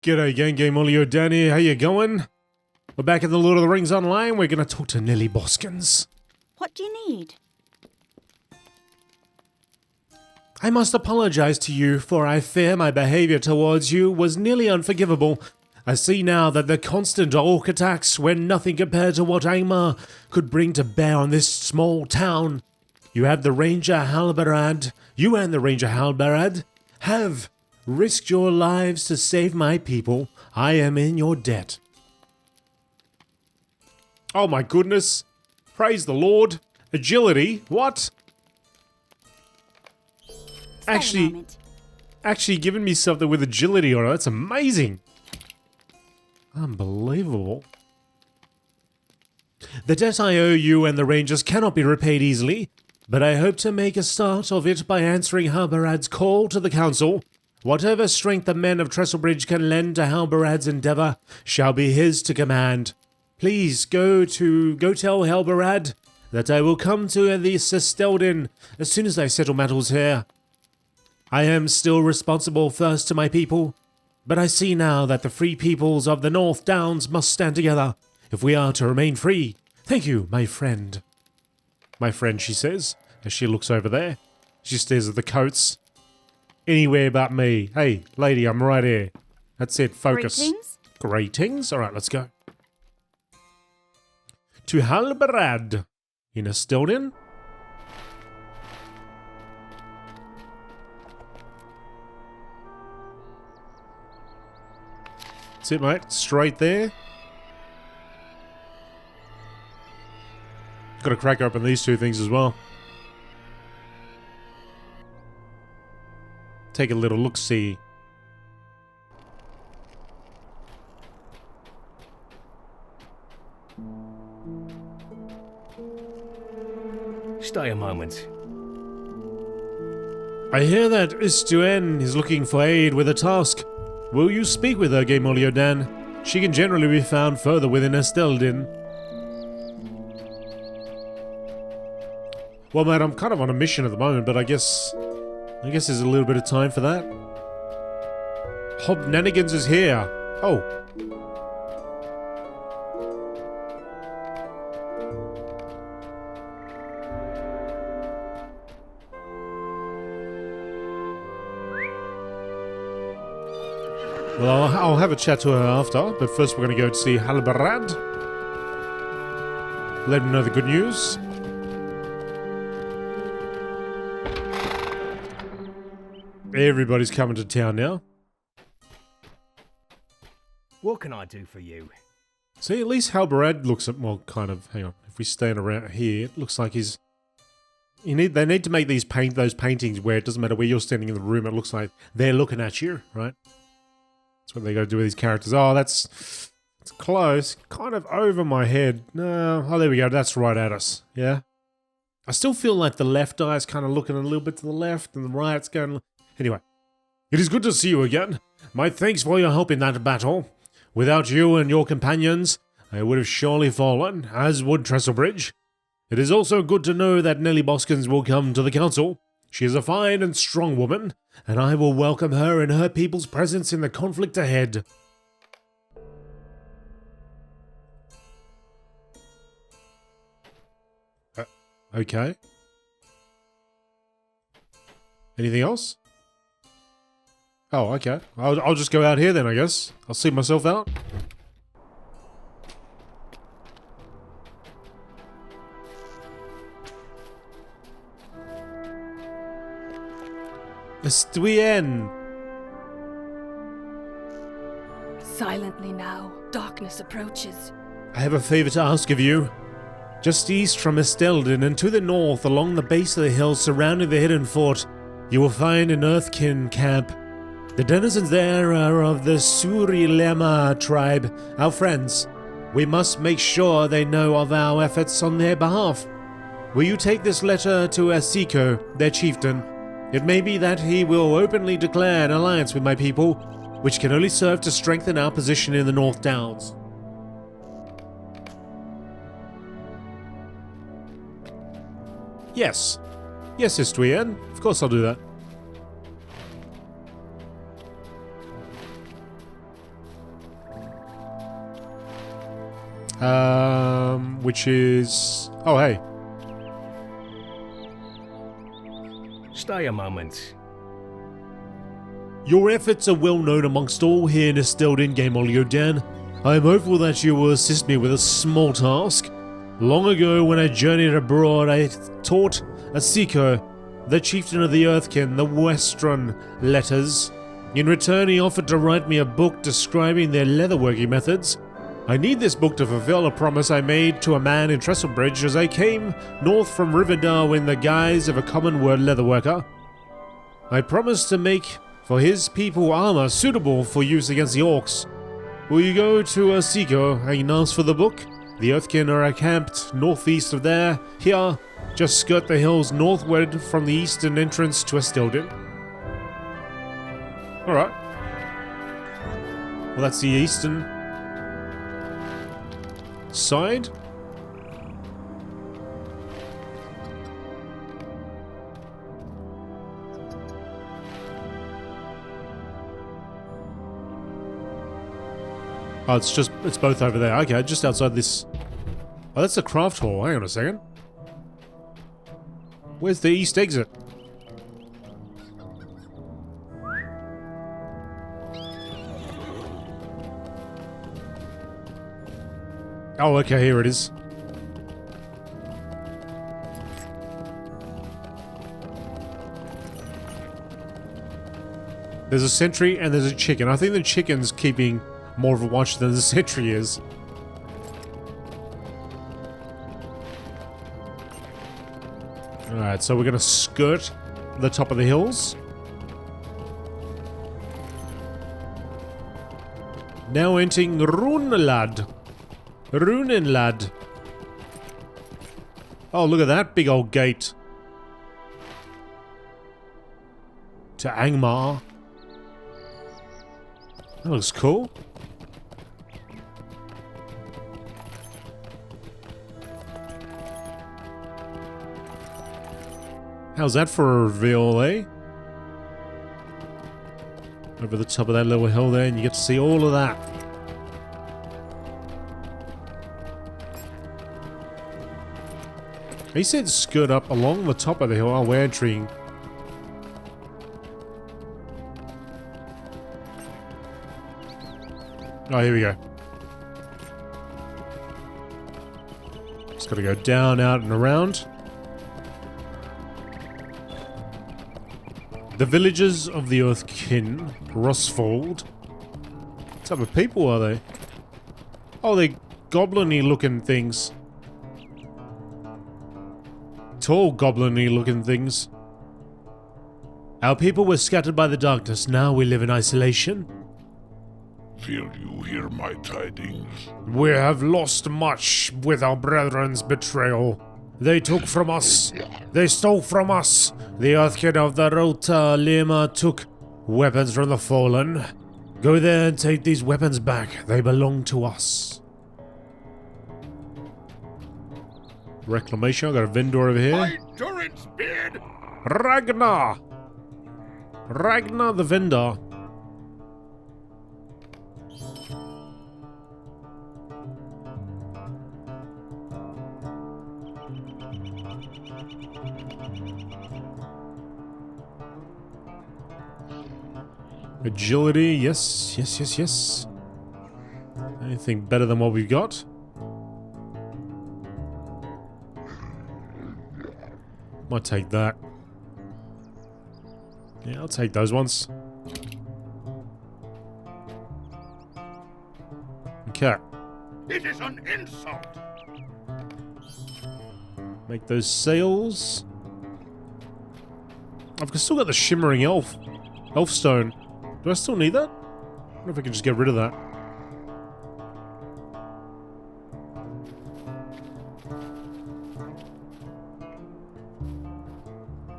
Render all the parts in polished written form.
G'day gang, GameolioDan here. How you going? We're back in the Lord of the Rings Online. We're going to talk to Nelly Boskins. What do you need? I must apologize to you, for I fear my behavior towards you was nearly unforgivable. I see now that the constant orc attacks were nothing compared to what Angmar could bring to bear on this small town. You and the Ranger Halbarad have risked your lives to save my people. I am in your debt. Oh my goodness. Praise the Lord. Agility? What? Actually giving me something with agility on it. That's amazing. Unbelievable. The debt I owe you and the Rangers cannot be repaid easily, but I hope to make a start of it by answering Halbarad's call to the council. Whatever strength the men of Trestlebridge can lend to Halbarad's endeavor shall be his to command. Please go tell Halbarad that I will come to the Istuienn as soon as I settle matters here. I am still responsible first to my people, but I see now that the free peoples of the North Downs must stand together if we are to remain free. Thank you, my friend. My friend, she says, as she looks over there. She stares at the coats. Anywhere but me. Hey, lady, I'm right here. That's it, focus. Greetings? Greetings? Alright, let's go. To Halbarad in Istuienn. That's it, mate. Straight there. Got to crack open these two things as well. Take a little look-see. Stay a moment. I hear that Istuienn is looking for aid with a task. Will you speak with her, GameolioDan? She can generally be found further within Istuienn. Well, mate, I'm kind of on a mission at the moment, but I guess there's a little bit of time for that. Hobnanigans is here. Oh. Well, I'll have a chat to her after, but first we're going to go to see Halbarad. Let him know the good news. Everybody's coming to town now. What can I do for you? See, at least Halbarad looks at, well, kind of, hang on. If we stand around here, it looks like he's... They need to make those paintings where it doesn't matter where you're standing in the room, it looks like they're looking at you, right? That's what they got to do with these characters. Oh, that's close. Kind of over my head. No, oh, there we go. That's right at us. Yeah? I still feel like the left eye's kind of looking a little bit to the left, and the right's going... Anyway, it is good to see you again. My thanks for your help in that battle. Without you and your companions, I would have surely fallen, as would Trestlebridge. It is also good to know that Nelly Boskins will come to the council. She is a fine and strong woman, and I will welcome her and her people's presence in the conflict ahead. Okay. Anything else? Oh, okay. I'll just go out here then, I guess. I'll see myself out. Istuienn. Silently now, darkness approaches. I have a favor to ask of you. Just east from Istuienn and to the north, along the base of the hill surrounding the hidden fort, you will find an Earthkin camp. The denizens there are of the Surilema tribe, our friends. We must make sure they know of our efforts on their behalf. Will you take this letter to Asiko, their chieftain? It may be that he will openly declare an alliance with my people, which can only serve to strengthen our position in the North Downs. Yes. Yes, Istuienn. Of course I'll do that. Which is... Oh, hey. Stay a moment. Your efforts are well known amongst all here in Istuienn, GameolioDan. I am hopeful that you will assist me with a small task. Long ago, when I journeyed abroad, I taught a seeker, the chieftain of the Earthkin, the Western letters. In return, he offered to write me a book describing their leatherworking methods. I need this book to fulfill a promise I made to a man in Trestlebridge as I came north from Rivendell in the guise of a common word leatherworker. I promised to make for his people armor suitable for use against the orcs. Will you go to a seeker and ask for the book? The Earthkin are encamped northeast of there. Here, just skirt the hills northward from the eastern entrance to Istuienn. Alright. Well, that's the eastern side. Oh, it's both over there. Okay, just outside this. Oh, that's the craft hall. Hang on a second. Where's the east exit? Oh, okay, here it is. There's a sentry and there's a chicken. I think the chicken's keeping more of a watch than the sentry is. Alright, so we're gonna skirt the top of the hills. Now entering Runelad. Runelad. Oh, look at that big old gate. To Angmar. That looks cool. How's that for a reveal, eh? Over the top of that little hill there, and you get to see all of that. He said skirt up along the top of the hill. Oh, we're entering. Oh, here we go. Just gotta go down, out, and around. The villagers of the Earthkin, Rosfold. What type of people are they? Oh, they're goblin-y looking things. Tall goblin-y looking things. Our people were scattered by the darkness. Now we live in isolation. Will you hear my tidings? We have lost much with our brethren's betrayal. They took from us. They stole from us. The Earthkin of the Rota Lima took weapons from the Fallen. Go there and take these weapons back. They belong to us. Reclamation. I got a vendor over here. My durance beard! Ragnar! Ragnar the vendor. Agility, yes, yes, yes, yes. Anything better than what we've got? Might take that. Yeah, I'll take those ones. Okay. It is an insult! Make those sails. I've still got the shimmering elf stone. Do I still need that? I wonder if I can just get rid of that.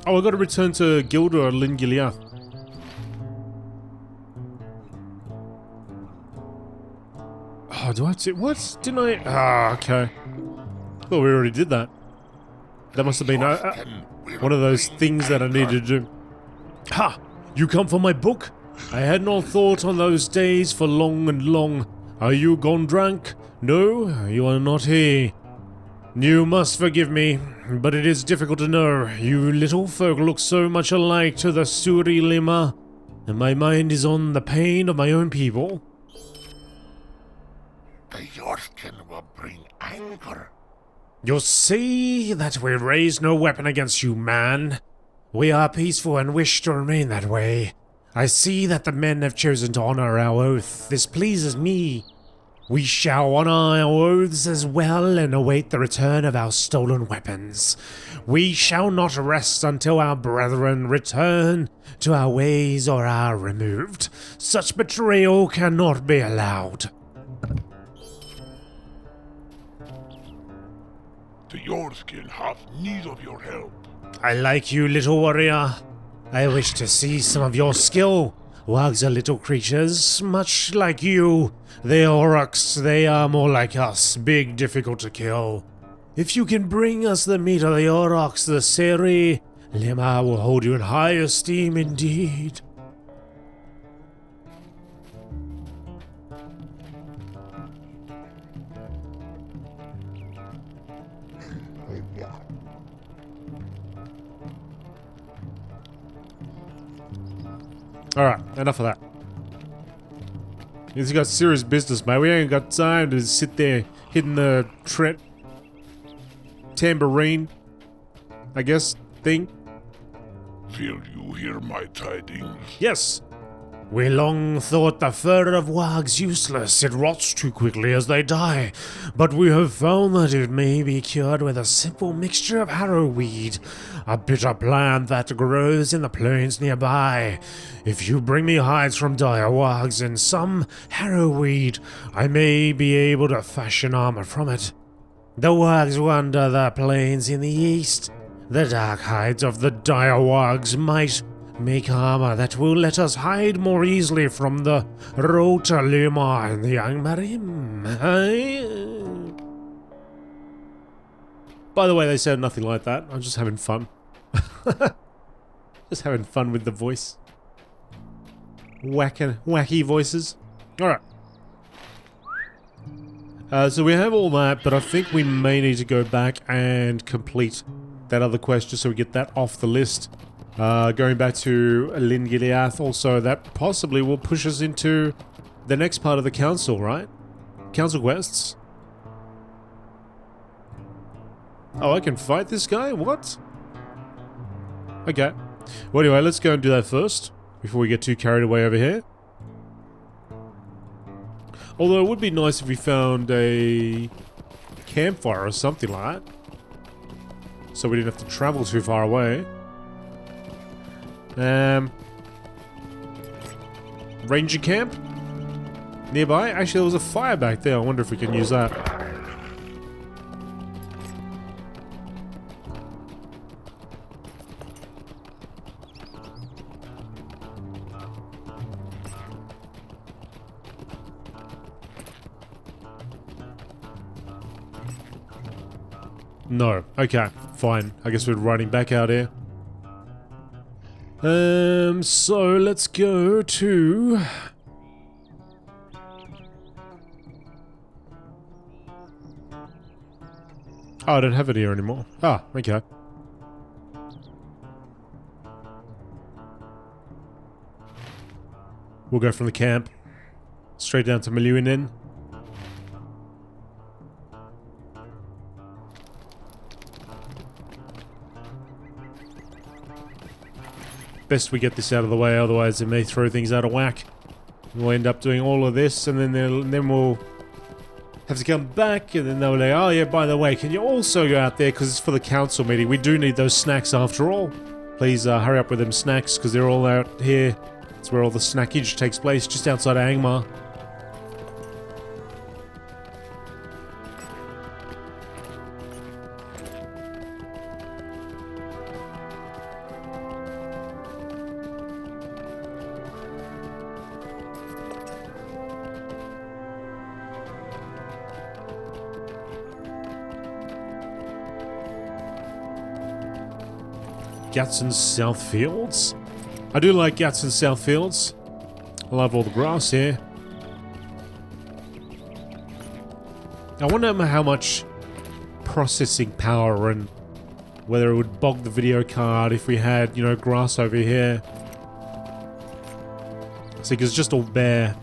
Oh, I got to return to Gilda or Lingilia. Oh, do I have to? What? Didn't I? Ah, okay. Thought we already did that. That must have been one of those things that I needed to do. Ha! You come for my book? I had no thought on those days for long and long. Are you gone drunk? No, you are not he. You must forgive me, but it is difficult to know. You little folk look so much alike to the Suri Lima, and my mind is on the pain of my own people. The Yorskin will bring anger. You see that we raise no weapon against you, man. We are peaceful and wish to remain that way. I see that the men have chosen to honor our oath. This pleases me. We shall honor our oaths as well and await the return of our stolen weapons. We shall not rest until our brethren return to our ways or are removed. Such betrayal cannot be allowed. The Yorskin have need of your help. I like you, little warrior. I wish to see some of your skill. Wargs are little creatures, much like you. They are orcs, they are more like us, big, difficult to kill. If you can bring us the meat of the orcs, the Seri, Lima will hold you in high esteem indeed. Alright, enough of that. He's got serious business, mate. We ain't got time to sit there hitting the tambourine, I guess, thing. Will you hear my tidings? Yes. We long thought the fur of wargs useless. It rots too quickly as they die. But we have found that it may be cured with a simple mixture of harrowweed, a bitter plant that grows in the plains nearby. If you bring me hides from dire wargs and some harrowweed, I may be able to fashion armor from it. The wargs wander the plains in the east. The dark hides of the dire wargs might make armor that will let us hide more easily from the Rotalima and the Angmarim. By the way, they said nothing like that. I'm just having fun. Just having fun with the voice. Wacky voices. Alright. So we have all that, but I think we may need to go back and complete that other quest just so we get that off the list. Going back to Lin Gileath also, that possibly will push us into the next part of the council, right? Council quests. Oh, I can fight this guy? What? Okay. Well, anyway, let's go and do that first, before we get too carried away over here. Although it would be nice if we found a campfire or something like that, so we didn't have to travel too far away. Ranger camp? Nearby? Actually, there was a fire back there. I wonder if we can use that. No. Okay, fine. I guess we're running back out here. So let's go to... Oh, I don't have it here anymore. Ah, okay. We'll go from the camp straight down to Istuienn. Best we get this out of the way, otherwise it may throw things out of whack. We'll end up doing all of this, and then we'll have to come back, and then they'll be like, oh yeah, by the way, can you also go out there, because it's for the council meeting. We do need those snacks after all. Please hurry up with them snacks, because they're all out here. It's where all the snackage takes place, just outside of Angmar. Gatson Southfields. I do like Gatson Southfields. I love all the grass here. I wonder how much processing power and whether it would bog the video card if we had, you know, grass over here. See, because it's just all bare.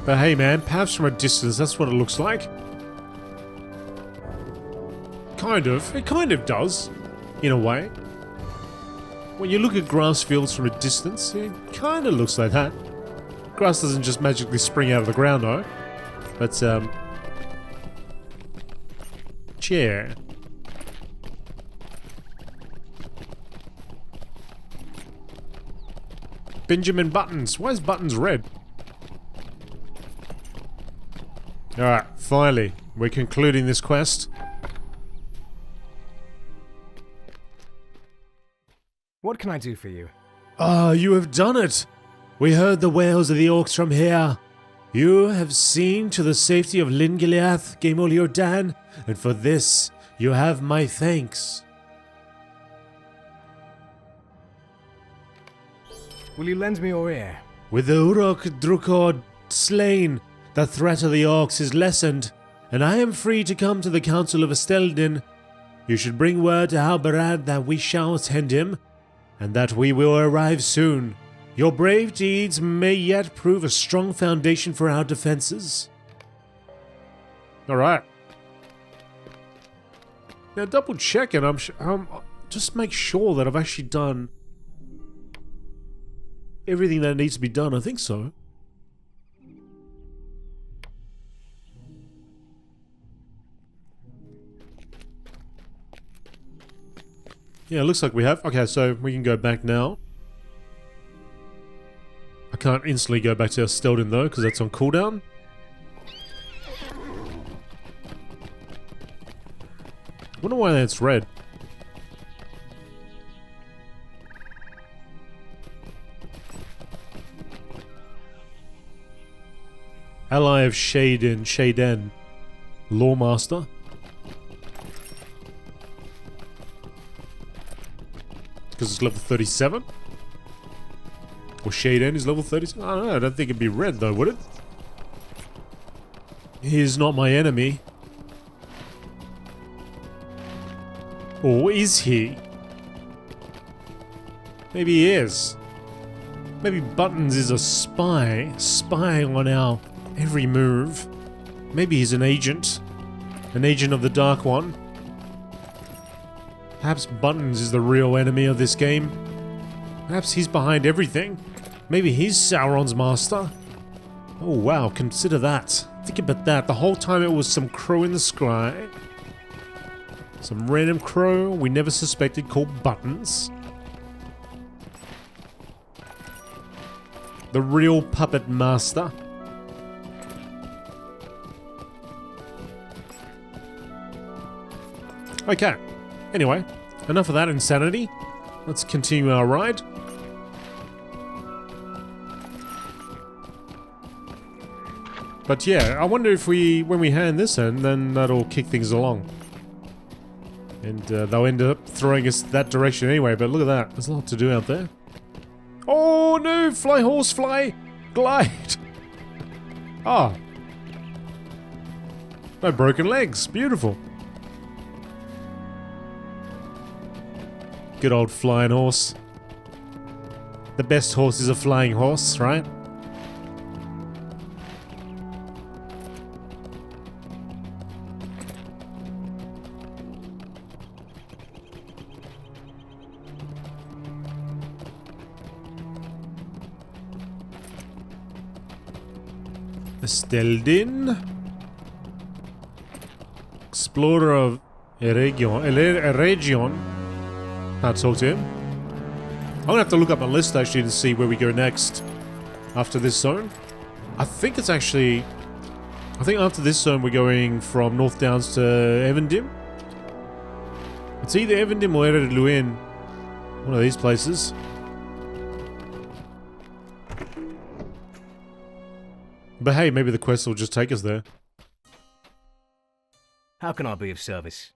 But hey man, perhaps from a distance, that's what it looks like. Kind of. It kind of does, in a way. When you look at grass fields from a distance, it kind of looks like that. Grass doesn't just magically spring out of the ground though. But, chair. Benjamin Buttons. Why is Buttons red? Alright, finally, we're concluding this quest. What can I do for you? Ah, you have done it! We heard the wails of the orcs from here. You have seen to the safety of Lingiliath, GameolioDan, and for this, you have my thanks. Will you lend me your ear? With the Uruk Drukor slain, the threat of the orcs is lessened, and I am free to come to the Council of Esteldin. You should bring word to Halberad that we shall attend him, and that we will arrive soon. Your brave deeds may yet prove a strong foundation for our defenses. Alright. Now double check it, just make sure that I've actually done everything that needs to be done. I think so. Yeah, it looks like we have. Okay, so we can go back now. I can't instantly go back to Esteldin though, because that's on cooldown. Wonder why that's red. Ally of Shaden, Lawmaster. Because it's level 37? Or Shaden is level 37? I don't know, I don't think it'd be red though, would it? He is not my enemy. Or is he? Maybe he is. Maybe Buttons is a spy, spying on our every move. Maybe he's an agent of the Dark One. Perhaps Buttons is the real enemy of this game. Perhaps he's behind everything. Maybe he's Sauron's master. Oh wow, consider that. Think about that. The whole time it was some crow in the sky. Some random crow we never suspected called Buttons. The real puppet master. Okay. Anyway, enough of that insanity. Let's continue our ride. But yeah, I wonder if when we hand this in, then that'll kick things along. And they'll end up throwing us that direction anyway, but look at that. There's a lot to do out there. Oh no! Fly, horse, fly! Glide! Ah. No broken legs. Beautiful. Good old flying horse. The best horse is a flying horse, right? Esteldin, explorer of Eregion. Can't talk to him. I'm gonna have to look up my list actually to see where we go next after this zone. I think it's actually, I think after this zone we're going from North Downs to Evendim. It's either Evendim or Istuienn, one of these places. But hey, maybe the quest will just take us there. How can I be of service?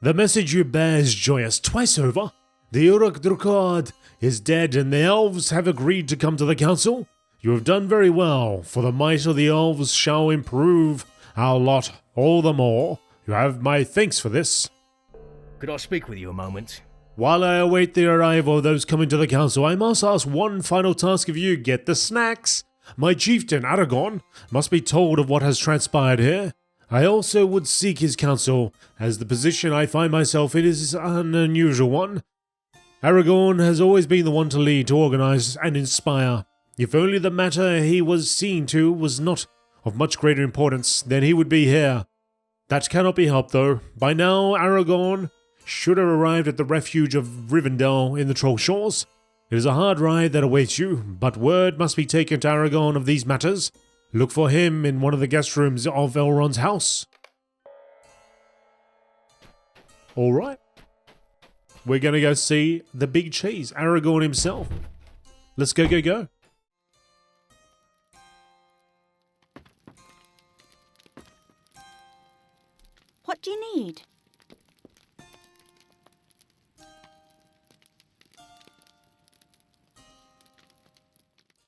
The message you bear is joyous twice over. The Uruk Drukad is dead and the elves have agreed to come to the council. You have done very well, for the might of the elves shall improve our lot all the more. You have my thanks for this. Could I speak with you a moment? While I await the arrival of those coming to the council, I must ask one final task of you. Get the snacks. My chieftain, Aragorn, must be told of what has transpired here. I also would seek his counsel, as the position I find myself in is an unusual one. Aragorn has always been the one to lead, to organize, and inspire. If only the matter he was seen to was not of much greater importance, then he would be here. That cannot be helped, though. By now, Aragorn should have arrived at the refuge of Rivendell in the Troll Shores. It is a hard ride that awaits you, but word must be taken to Aragorn of these matters. Look for him in one of the guest rooms of Elrond's house. Alright. We're gonna go see the big cheese, Aragorn himself. Let's go. What do you need?